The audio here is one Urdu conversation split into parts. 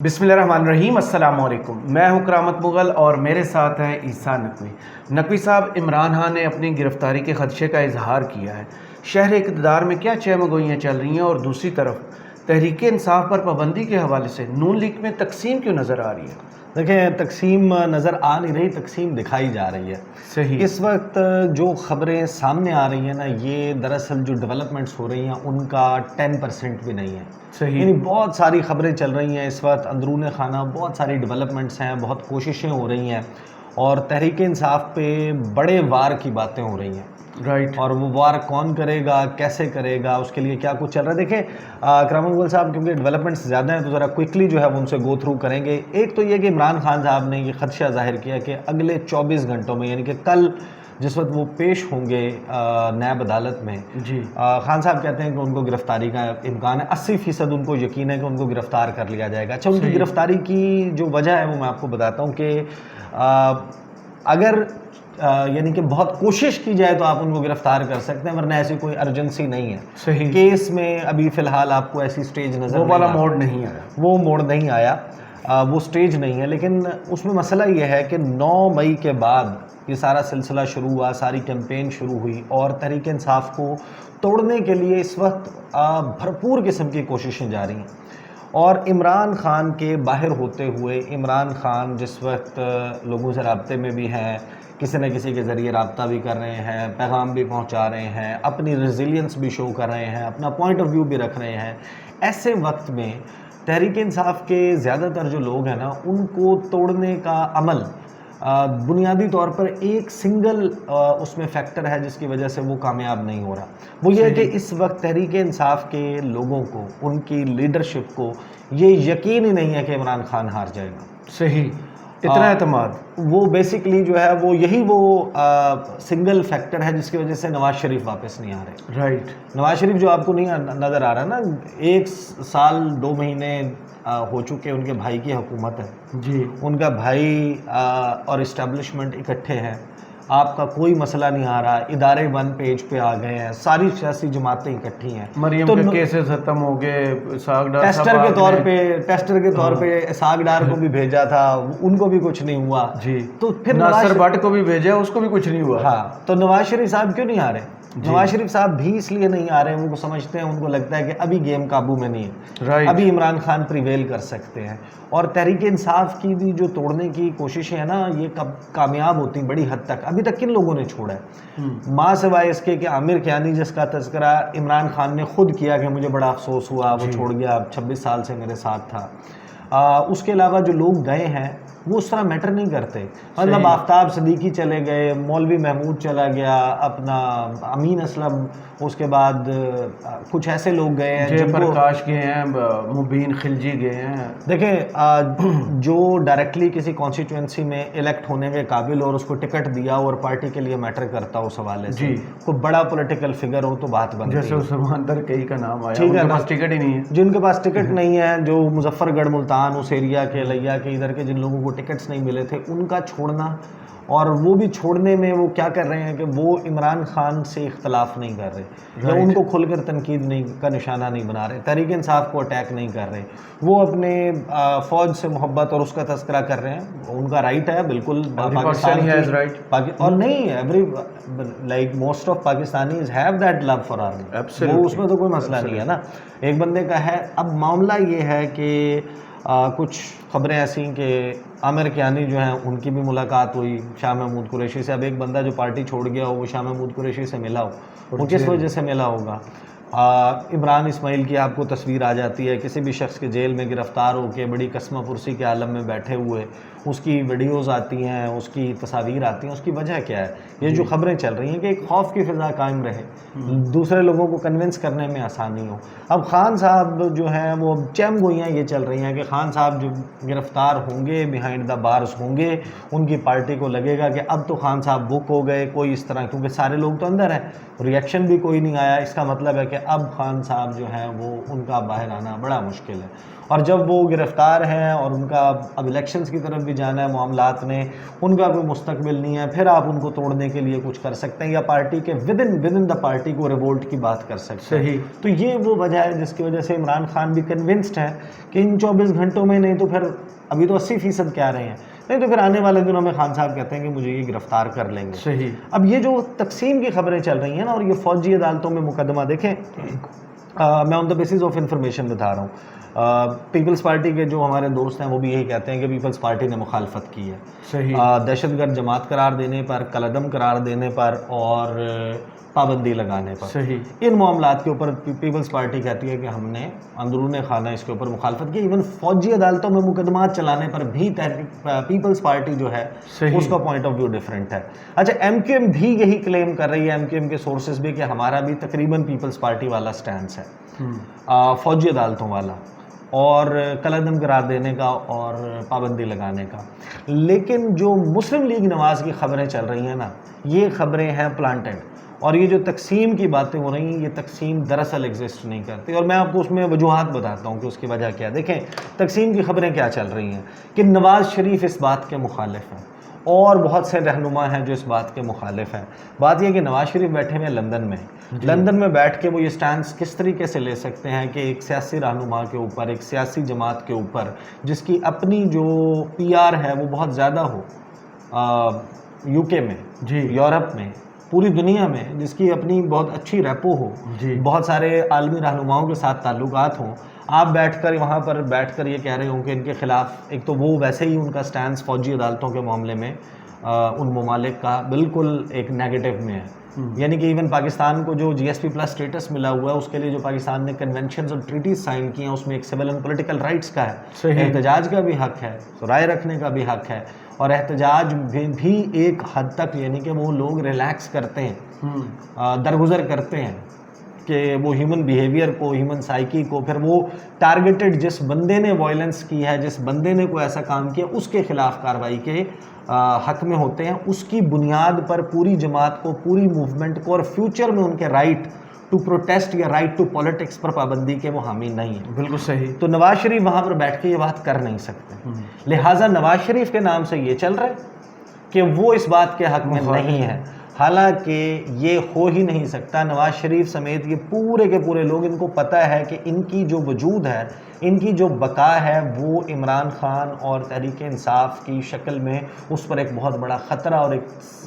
بسم اللہ الرحمن الرحیم۔ السلام علیکم، میں ہوں کرامت مغل اور میرے ساتھ ہیں عیسیٰ نقوی۔ نقوی صاحب، عمران خان نے اپنی گرفتاری کے خدشے کا اظہار کیا ہے۔ شہر اقتدار میں کیا چہمگوئیاں چل رہی ہیں، اور دوسری طرف تحریک انصاف پر پابندی کے حوالے سے نون لیگ میں تقسیم کیوں نظر آ رہی ہے؟ دیکھیں، تقسیم نظر آ نہیں رہی، تقسیم دکھائی جا رہی ہے۔ صحیح۔ اس وقت جو خبریں سامنے آ رہی ہیں نا، یہ دراصل جو ڈیولپمنٹس ہو رہی ہیں ان کا 10% بھی نہیں ہے۔ صحیح، یعنی بہت ساری خبریں چل رہی ہیں اس وقت اندرون خانہ، بہت ساری ڈیولپمنٹس ہیں، بہت کوششیں ہو رہی ہیں، اور تحریک انصاف پہ بڑے وار کی باتیں ہو رہی ہیں۔ رائٹ۔ اور وہ وار کون کرے گا، کیسے کرے گا، اس کے لیے کیا کچھ چل رہا ہے۔ دیکھیں کرامت مغل صاحب، کیونکہ ڈیولپمنٹس زیادہ ہیں تو ذرا کوئکلی جو ہے وہ ان سے گو تھرو کریں گے۔ ایک تو یہ کہ عمران خان صاحب نے یہ خدشہ ظاہر کیا کہ اگلے 24 گھنٹوں میں، یعنی کہ کل جس وقت وہ پیش ہوں گے نیب عدالت میں، جی، خان صاحب کہتے ہیں کہ ان کو گرفتاری کا امکان ہے، 80% ان کو یقین ہے کہ ان کو گرفتار کر لیا جائے گا۔ اچھا، ان کی گرفتاری کی جو وجہ ہے وہ میں آپ کو بتاتا ہوں کہ اگر یعنی کہ بہت کوشش کی جائے تو آپ ان کو گرفتار کر سکتے ہیں، ورنہ ایسی کوئی ارجنسی نہیں ہے۔ صحیح۔ کیس میں ابھی فی الحال آپ کو ایسی سٹیج نظر وہ والا نہیں موڈ نہیں آیا۔ وہ موڑ نہیں آیا، وہ سٹیج نہیں ہے۔ لیکن اس میں مسئلہ یہ ہے کہ 9 مئی کے بعد یہ سارا سلسلہ شروع ہوا، ساری کیمپین شروع ہوئی، اور تحریک انصاف کو توڑنے کے لیے اس وقت بھرپور قسم کی کوششیں جاری ہیں۔ اور عمران خان کے باہر ہوتے ہوئے، عمران خان جس وقت لوگوں سے رابطے میں بھی ہیں، کسی نہ کسی کے ذریعے رابطہ بھی کر رہے ہیں، پیغام بھی پہنچا رہے ہیں، اپنی ریزیلینس بھی شو کر رہے ہیں، اپنا پوائنٹ آف ویو بھی رکھ رہے ہیں، ایسے وقت میں تحریک انصاف کے زیادہ تر جو لوگ ہیں نا، ان کو توڑنے کا عمل بنیادی طور پر ایک سنگل اس میں فیکٹر ہے جس کی وجہ سے وہ کامیاب نہیں ہو رہا۔ وہ یہ ہے کہ اس وقت تحریک انصاف کے لوگوں کو، ان کی لیڈرشپ کو یہ یقین ہی نہیں ہے کہ عمران خان ہار جائے گا۔ صحیح، اتنا اعتماد۔ وہ بیسیکلی جو ہے وہ یہی وہ سنگل فیکٹر ہے جس کی وجہ سے نواز شریف واپس نہیں آ رہے۔ رائٹ۔ نواز شریف جو آپ کو نہیں نظر آ رہا نا، 1 سال 2 مہینے ہو چکے ان کے بھائی کی حکومت ہے، جی، ان کا بھائی اور اسٹیبلشمنٹ اکٹھے ہیں، آپ کا کوئی مسئلہ نہیں آ رہا، ادارے 1 پیج پہ آ گئے ہیں، ساری سیاسی جماعتیں اکٹھی ہیں۔ مریم کے کیسز ختم ہو گئے، اسحاق ڈار ٹیسٹر کے طور پہ اسحاق ڈار کو بھی بھیجا تھا، ان کو بھی کچھ نہیں ہوا۔ جی، تو پھر ناصر بٹ کو بھی بھیجا، اس کو بھی کچھ نہیں ہوا۔ ہاں، تو نواز شریف صاحب کیوں نہیں آ رہے؟ نواز شریف صاحب بھی اس لیے نہیں آ رہے ہیں، وہ سمجھتے ہیں، ان کو لگتا ہے کہ ابھی گیم قابو میں نہیں ہے، ابھی عمران خان پریویل کر سکتے ہیں۔ اور تحریک انصاف کی بھی جو توڑنے کی کوششیں ہیں نا، یہ کب کامیاب ہوتی ہیں بڑی حد تک۔ ابھی تک کن لوگوں نے چھوڑا ہے؟ ماں سوائے اس کے کہ عامر کیانی، جس کا تذکرہ عمران خان نے خود کیا کہ مجھے بڑا افسوس ہوا، وہ چھوڑ گیا، 26 سال سے میرے ساتھ تھا۔ اس کے علاوہ جو لوگ گئے ہیں وہ اس طرح میٹر نہیں کرتے۔ مطلب آفتاب صدیقی چلے گئے، مولوی محمود چلا گیا، اپنا امین اسلم، اس کے بعد کچھ ایسے لوگ گئے ہیں، جے پرکاش گئے ہیں، مبین خلجی گئے ہیں۔ دیکھیں، جو ڈائریکٹلی کسی کانسٹیٹوئنسی میں الیکٹ ہونے کے قابل اور اس کو ٹکٹ دیا اور پارٹی کے لیے میٹر کرتا اس حوالے سے، کوئی بڑا پولیٹیکل فگر ہو تو بات بنتی ہے۔ جیسے عثمان درکئی کا نام آیا، ان کے پاس ٹکٹ ہی نہیں ہے۔ جن کے پاس ٹکٹ نہیں ہے، جو مظفر گڑھ ملتان اس ایریا کے، لیا کے ادھر کے جن لوگوں کو ٹکٹس نہیں ملے تھے، ان کا چھوڑنا، اور وہ بھی چھوڑنے میں وہ کیا کر رہے ہیں کہ وہ عمران خان سے اختلاف نہیں کر رہے، یا ان کو کھل کر تنقید کا نشانہ نہیں بنا رہے، تحریک انصاف کو اٹیک نہیں کر رہے، وہ اپنے فوج سے محبت اور اس کا تذکرہ کر رہے ہیں۔ ان کا رائٹ ہے بالکل، پاکستان اور نہیں، every like most of Pakistanis have that love for army, وہ اس میں تو کوئی مسئلہ نہیں ہے نا، ایک بندے کا ہے۔ اب معاملہ یہ ہے کہ کچھ خبریں ایسی کہ عامر کیانی جو ہیں ان کی بھی ملاقات ہوئی شاہ محمود قریشی سے۔ اب ایک بندہ جو پارٹی چھوڑ گیا ہو، وہ شاہ محمود قریشی سے ملا ہو، وہ کس وجہ سے ملا ہوگا؟ عمران اسماعیل کی آپ کو تصویر آ جاتی ہے، کسی بھی شخص کے جیل میں گرفتار ہو کے بڑی قسمہ پرسی کے عالم میں بیٹھے ہوئے، اس کی ویڈیوز آتی ہیں، اس کی تصاویر آتی ہیں، اس کی وجہ کیا ہے؟ یہ جو خبریں چل رہی ہیں کہ ایک خوف کی فضا قائم رہے، دوسرے لوگوں کو کنونس کرنے میں آسانی ہو۔ اب خان صاحب جو ہیں وہ چہم گوئیاں یہ چل رہی ہیں کہ خان صاحب جو گرفتار ہوں گے، بیہائنڈ دا بارز ہوں گے، ان کی پارٹی کو لگے گا کہ اب تو خان صاحب بک ہو گئے، کوئی اس طرح، کیونکہ سارے لوگ تو اندر ہیں، ریئیکشن بھی کوئی نہیں آیا، اس کا مطلب ہے کہ کہ اب خان صاحب جو ہیں وہ ان کا باہر آنا بڑا مشکل ہے، اور جب وہ گرفتار ہیں اور ان کا اب الیکشنز کی طرف بھی جانا ہے، معاملات نے ان کا کوئی مستقبل نہیں ہے، پھر آپ ان کو توڑنے کے لیے کچھ کر سکتے ہیں یا پارٹی کے ودن دا پارٹی کو ریوولٹ کی بات کر سکتے ہیں۔ صحیح۔ تو یہ وہ وجہ ہے جس کی وجہ سے عمران خان بھی کنونسڈ ہے کہ ان 24 گھنٹوں میں نہیں تو پھر ابھی تو 80% کہہ رہے ہیں، نہیں تو پھر آنے والے دنوں میں خان صاحب کہتے ہیں کہ مجھے یہ گرفتار کر لیں گے۔ صحیح۔ اب یہ جو تقسیم کی خبریں چل رہی ہیں نا، اور یہ فوجی عدالتوں میں مقدمہ دیکھیں، میں آن دا بیسس آف انفارمیشن بتا رہا ہوں، پیپلز پارٹی کے جو ہمارے دوست ہیں وہ بھی یہی کہتے ہیں کہ پیپلز پارٹی نے مخالفت کی ہے، صحیح۔ دہشت گرد جماعت قرار دینے پر، کالعدم قرار دینے پر اور پابندی لگانے پر۔ صحیح۔ ان معاملات کے اوپر پیپلز پارٹی کہتی ہے کہ ہم نے اندرون خانہ اس کے اوپر مخالفت کی، ایون فوجی عدالتوں میں مقدمات چلانے پر بھی پیپلز پارٹی جو ہے اس کا پوائنٹ آف ویو ڈفرینٹ ہے۔ اچھا، ایم کیو ایم بھی یہی کلیم کر رہی ہے، ایم کیو ایم کے سورسز بھی، کہ ہمارا بھی تقریباً پیپلز پارٹی والا سٹینس ہے، فوجی عدالتوں والا اور کالعدم قرار دینے کا اور پابندی لگانے کا۔ لیکن جو مسلم لیگ نواز کی خبریں چل رہی ہیں نا، یہ خبریں ہیں پلانٹڈ، اور یہ جو تقسیم کی باتیں ہو رہی ہیں، یہ تقسیم دراصل ایگزسٹ نہیں کرتی، اور میں آپ کو اس میں وجوہات بتاتا ہوں کہ اس کی وجہ کیا ہے۔ دیکھیں تقسیم کی خبریں کیا چل رہی ہیں کہ نواز شریف اس بات کے مخالف ہیں، اور بہت سے رہنما ہیں جو اس بات کے مخالف ہیں۔ بات یہ کہ نواز شریف بیٹھے ہوئے لندن میں، لندن میں بیٹھ کے وہ یہ سٹانس کس طریقے سے لے سکتے ہیں کہ ایک سیاسی رہنما کے اوپر، ایک سیاسی جماعت کے اوپر جس کی اپنی جو پی آر ہے وہ بہت زیادہ ہو، یو کے میں، یورپ میں، پوری دنیا میں، جس کی اپنی بہت اچھی ریپو ہو، بہت سارے عالمی رہنماؤں کے ساتھ تعلقات ہوں، آپ بیٹھ کر وہاں پر بیٹھ کر یہ کہہ رہے ہوں کہ ان کے خلاف، ایک تو وہ ویسے ہی ان کا سٹینس فوجی عدالتوں کے معاملے میں ان ممالک کا بالکل ایک نیگیٹو میں ہے، یعنی کہ ایون پاکستان کو جو جی ایس پی پلس اسٹیٹس ملا ہوا ہے، اس کے لیے جو پاکستان نے کنونشنز اور ٹریٹیز سائن کی ہیں، اس میں ایک سول اینڈ پولیٹیکل رائٹس کا ہے، احتجاج کا بھی حق ہے، رائے رکھنے کا بھی حق ہے، اور احتجاج بھی ایک حد تک، یعنی کہ وہ لوگ ریلیکس کرتے ہیں، درگزر کرتے ہیں کہ وہ ہیومن بیہیویئر کو، ہیومن سائیکی کو، پھر وہ ٹارگیٹڈ جس بندے نے وائلنس کی ہے، جس بندے نے کوئی ایسا کام کیا، اس کے خلاف کارروائی کے حق میں ہوتے ہیں، اس کی بنیاد پر پوری جماعت کو، پوری موومنٹ کو، اور فیوچر میں ان کے رائٹ ٹو پروٹیسٹ یا رائٹ ٹو پولیٹکس پر پابندی کے وہ حامی نہیں ہیں۔ بالکل صحیح۔ تو نواز شریف وہاں پر بیٹھ کے یہ بات کر نہیں سکتے، لہٰذا نواز شریف کے نام سے یہ چل رہا ہے کہ وہ اس بات کے حق میں نہیں ہے، حالانکہ یہ ہو ہی نہیں سکتا۔ نواز شریف سمیت یہ پورے کے پورے لوگ، ان کو پتہ ہے کہ ان کی جو وجود ہے، ان کی جو بقا ہے، وہ عمران خان اور تحریک انصاف کی شکل میں اس پر ایک بہت بڑا خطرہ اور ایک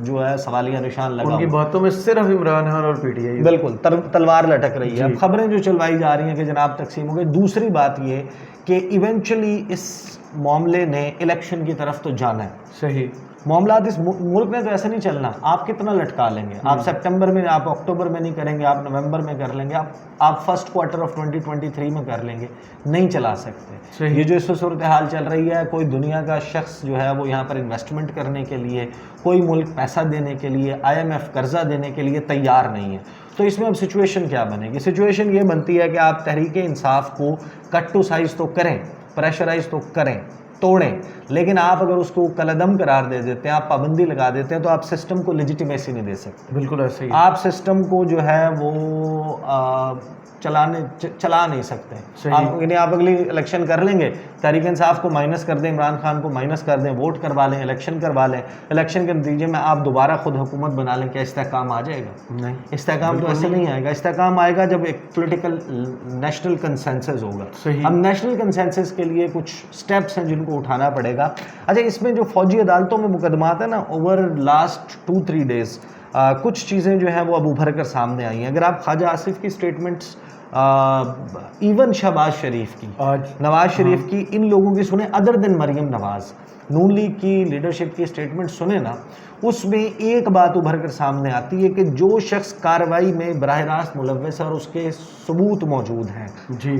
جو ہے سوالیہ نشان لگا، ان کی باتوں میں صرف عمران خان اور پی ٹی آئی بالکل تلوار لٹک رہی ہے۔ اب خبریں جو چلوائی جا رہی ہیں کہ جناب تقسیم ہو گئی، دوسری بات یہ کہ ایونچولی اس معاملے نے الیکشن کی طرف تو جانا ہے۔ صحیح۔ معاملات اس ملک میں تو ایسے نہیں چلنا، آپ کتنا لٹکا لیں گے، آپ سپٹمبر میں، آپ اکتوبر میں نہیں کریں گے، آپ نومبر میں کر لیں گے، آپ فرسٹ کوارٹر آف 2023 میں کر لیں گے، نہیں چلا سکتے۔ یہ جو اس وقت صورتحال چل رہی ہے، کوئی دنیا کا شخص جو ہے وہ یہاں پر انویسٹمنٹ کرنے کے لیے، کوئی ملک پیسہ دینے کے لیے، IMF قرضہ دینے کے لیے تیار نہیں ہے۔ تو اس میں اب سچویشن کیا بنے گی؟ سچویشن یہ بنتی ہے کہ آپ تحریک انصاف کو کٹ ٹو سائز تو کریں، پریشرائز تو کریں، توڑیں، لیکن آپ اگر اس کو کالعدم قرار دے دیتے ہیں، آپ پابندی لگا دیتے ہیں، تو آپ سسٹم کو لیجیٹیمیسی نہیں دے سکتے۔ بالکل ایسے ہی آپ سسٹم کو جو ہے وہ چلا نہیں سکتے۔ یعنی آپ اگلی الیکشن کر لیں گے، تحریک انصاف کو مائنس کر دیں، عمران خان کو مائنس کر دیں، ووٹ کروا لیں، الیکشن کروا لیں، الیکشن کے نتیجے میں آپ دوبارہ خود حکومت بنا لیں، کیا استحکام آ جائے گا؟ نہیں، استحکام تو ایسے نہیں آئے گا۔ استحکام آئے گا جب ایک پولیٹیکل نیشنل کنسنسس ہوگا۔ اب نیشنل کنسنسس کے لیے کچھ سٹیپس ہیں جن کو اٹھانا پڑے گا۔ اچھا، اس میں جو فوجی عدالتوں میں مقدمات ہیں نا، اوور لاسٹ 2-3 ڈیز کچھ چیزیں جو ہیں وہ اب ابھر کر سامنے آئی ہیں۔ اگر آپ خواجہ آصف کی اسٹیٹمنٹس، ایون شہباز شریف کی، نواز شریف کی، ان لوگوں کی سنیں، ادر دین مریم نواز، نون لیگ کی لیڈرشپ کی اسٹیٹمنٹ سنیں نا، اس میں ایک بات ابھر کر سامنے آتی ہے کہ جو شخص کارروائی میں براہ راست ملوث ہے اور اس کے ثبوت موجود ہیں،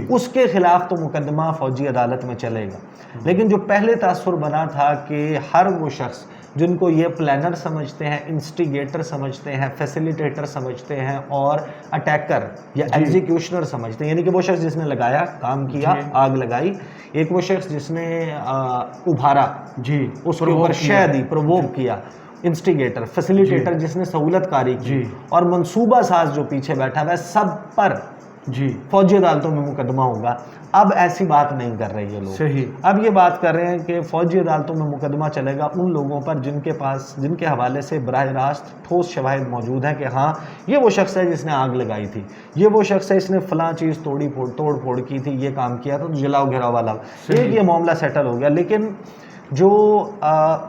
اس کے خلاف تو مقدمہ فوجی عدالت میں چلے گا۔ لیکن جو پہلے تاثر بنا تھا کہ ہر وہ شخص جن کو یہ پلانر سمجھتے ہیں، انسٹیگیٹر سمجھتے ہیں، فیسیلیٹیٹر سمجھتے ہیں، اور اٹیکر یا ایگزیکیوشنر سمجھتے ہیں، یعنی کہ وہ شخص جس نے لگایا، کام کیا، آگ لگائی، ایک وہ شخص جس نے ابھارا، اس کے اوپر شے دی، پرووک کیا، انسٹیگیٹر، فیسیلیٹیٹر جس نے سہولت کاری کی، اور منصوبہ ساز جو پیچھے بیٹھا ہے، سب پر جی فوجی عدالتوں میں مقدمہ ہوگا. اب ایسی بات نہیں کر رہے یہ لوگ. صحیح. اب یہ بات کر رہے ہیں کہ فوجی عدالتوں میں مقدمہ چلے گا ان لوگوں پر جن کے حوالے سے براہ راست ٹھوس شواہد موجود ہیں کہ ہاں یہ وہ شخص ہے جس نے آگ لگائی تھی, یہ وہ شخص ہے اس نے فلاں چیز توڑ پھوڑ کی تھی, یہ کام کیا تھا, تو جلاؤ گھراؤ والا ایک یہ معاملہ سیٹل ہو گیا. لیکن جو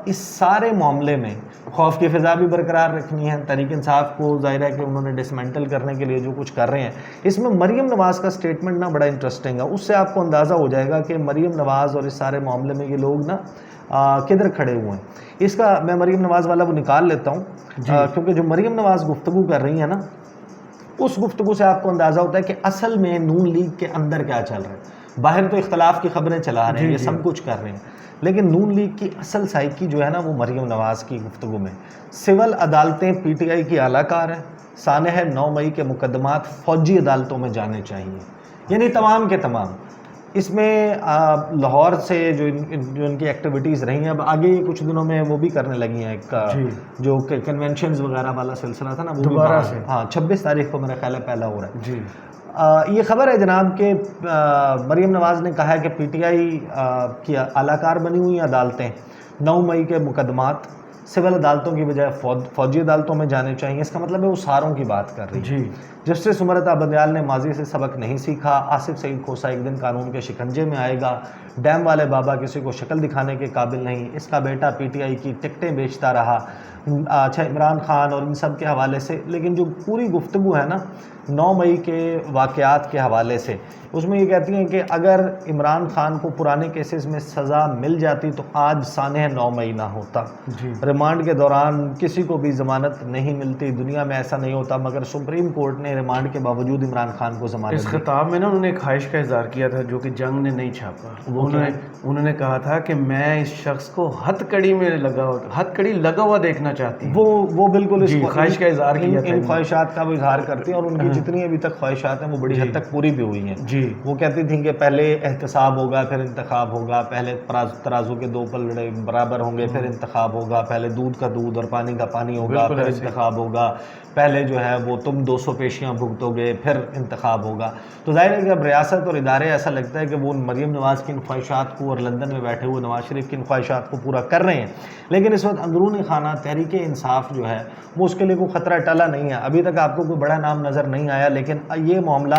اس سارے معاملے میں خوف کی فضا بھی برقرار رکھنی ہے. تحریک انصاف کو ظاہر ہے کہ انہوں نے ڈسمنٹل کرنے کے لیے جو کچھ کر رہے ہیں, اس میں مریم نواز کا سٹیٹمنٹ نا بڑا انٹرسٹنگ ہے. اس سے آپ کو اندازہ ہو جائے گا کہ مریم نواز اور اس سارے معاملے میں یہ لوگ نا کدھر کھڑے ہوئے ہیں. اس کا میں مریم نواز والا وہ نکال لیتا ہوں کیونکہ جو مریم نواز گفتگو کر رہی ہیں نا, اس گفتگو سے آپ کو اندازہ ہوتا ہے کہ اصل میں نون لیگ کے اندر کیا چل رہا ہے. باہر تو اختلاف کی خبریں چلا رہے ہیں, یہ سب کچھ کر رہے ہیں, لیکن نون لیگ کی اصل سائیکی جو ہے نا وہ مریم نواز کی گفتگو میں. سول عدالتیں پی ٹی آئی کی اعلیٰ کار ہیں. سانحہ 9 مئی کے مقدمات فوجی عدالتوں میں جانے چاہیے, یعنی تمام کے تمام. اس میں لاہور سے جو ان کی ایکٹیویٹیز رہی ہیں, اب آگے کچھ دنوں میں وہ بھی کرنے لگی ہیں ایک جو کنونشنز وغیرہ والا سلسلہ تھا نا, وہ دوبارہ سے 26 تاریخ کو میرا خیال ہے پہلا ہو رہا ہے. جی یہ خبر ہے جناب کہ مریم نواز نے کہا ہے کہ پی ٹی آئی کی اعلیٰ کار بنی ہوئی عدالتیں 9 مئی کے مقدمات سول عدالتوں کی بجائے فوجی عدالتوں میں جانے چاہیے. اس کا مطلب ہے وہ ساروں کی بات کر رہی ہے. جسٹس امرتا بندیال نے ماضی سے سبق نہیں سیکھا. آصف سعید کھوسہ ایک دن قانون کے شکنجے میں آئے گا. ڈیم والے بابا کسی کو شکل دکھانے کے قابل نہیں. اس کا بیٹا پی ٹی آئی کی ٹکٹیں بیچتا رہا. اچھا عمران خان اور ان سب کے حوالے سے, لیکن جو پوری گفتگو ہے نا 9 مئی کے واقعات کے حوالے سے, اس میں یہ کہتی ہیں کہ اگر عمران خان کو پرانے کیسز میں سزا مل جاتی تو آج سانحہ 9 مئی نہ ہوتا. ریمانڈ کے دوران کسی کو بھی ضمانت نہیں ملتی. دنیا میں ایسا نہیں ہوتا, مگر سپریم کورٹ نے ریمانڈ کے باوجود عمران خان کو ضمانت دی. اس خطاب میں نا انہوں نے ایک خواہش کا اظہار کیا تھا جو کہ جنگ نے نہیں چھاپا. انہوں نے کہا تھا کہ میں اس شخص کو ہتھ کڑی لگا ہوا دیکھنا چاہتی ہوں. وہ بالکل اس خواہش کا اظہار کیا تھا. ان خواہشات کا وہ اظہار کرتی ہیں اور ان کی جتنی ابھی تک خواہشات ہیں وہ بڑی حد تک پوری بھی ہوئی ہیں. وہ کہتی تھیں کہ پہلے احتساب ہوگا پھر انتخاب ہوگا, پہلے ترازو کے 2 پلڑے برابر ہوں گے پھر انتخاب ہوگا, پہلے دودھ کا دودھ اور پانی کا پانی ہوگا پھر انتخاب ہوگا, پہلے جو ہے وہ تم 200 پیشیاں بھگتو گے پھر انتخاب ہوگا. تو ظاہر ہے کہ اب ریاست اور ادارے ایسا لگتا ہے کہ وہ مریم نواز کی ان خواہشات کو اور لندن میں بیٹھے ہوئے نواز شریف کی ان خواہشات کو پورا کر رہے ہیں. لیکن اس وقت اندرون خانہ تحریک انصاف جو ہے وہ اس کے لیے کوئی خطرہ ٹلا نہیں ہے. ابھی تک آپ کو کوئی بڑا نام نظر نہیں آیا, لیکن یہ معاملہ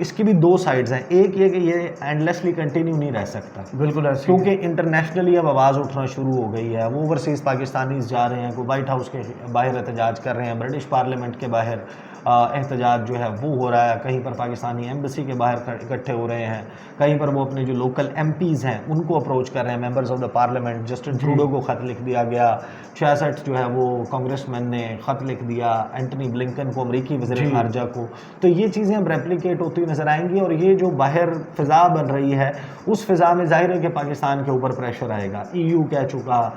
اس کی بھی 2 سائڈز ہیں. ایک یہ کہ یہ اینڈلیسلی کنٹینیو نہیں رہ سکتا, بالکل ایسے, کیونکہ انٹرنیشنلی اب آواز اٹھنا شروع ہو گئی ہے. وہ اوورسیز پاکستانیز جا رہے ہیں, کوئی وائٹ ہاؤس کے باہر احتجاج کر رہے ہیں, برٹش پارلیمنٹ کے باہر احتجاج جو ہے وہ ہو رہا ہے, کہیں پر پاکستانی ایمبیسی کے باہر اکٹھے ہو رہے ہیں, کہیں پر وہ اپنے جو لوکل ایم پیز ہیں ان کو اپروچ کر رہے ہیں, members of the parliament. Justin Trudeau کو خط لکھ دیا گیا, 66 جو ہے وہ کانگریس مین نے خط لکھ دیا اینٹنی بلنکن کو, امریکی وزیر خارجہ کو. تو یہ چیزیں اب ریپلیکیٹ ہوتی نظر آئیں گی, اور یہ جو باہر فضا بن رہی ہے اس فضا میں ظاہر ہے کہ پاکستان کے اوپر پریشر آئے گا. EU کہہ چکا,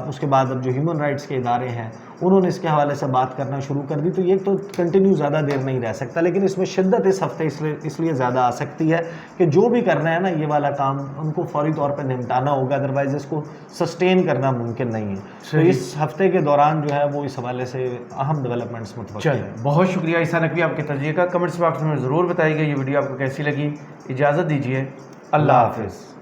اس کے بعد اب جو ہیومن رائٹس کے ادارے ہیں انہوں نے اس کے حوالے سے بات کرنا شروع کر دی. تو یہ تو کنٹینیو زیادہ دیر نہیں رہ سکتا, لیکن اس میں شدت اس ہفتے اس لیے زیادہ آ سکتی ہے کہ جو بھی کر رہے ہیں نا یہ والا کام ان کو فوری طور پہ نمٹانا ہوگا, ادروائز اس کو سسٹین کرنا ممکن نہیں ہے. تو اس ہفتے کے دوران جو ہے وہ اس حوالے سے اہم ڈیولپمنٹس متوقع ہیں. بہت شکریہ عیسیٰ نقوی, آپ کے تجزیے کا. کمنٹس باکس میں ضرور بتائیے گا یہ ویڈیو آپ کو کیسی لگی. اجازت دیجیے, اللہ حافظ.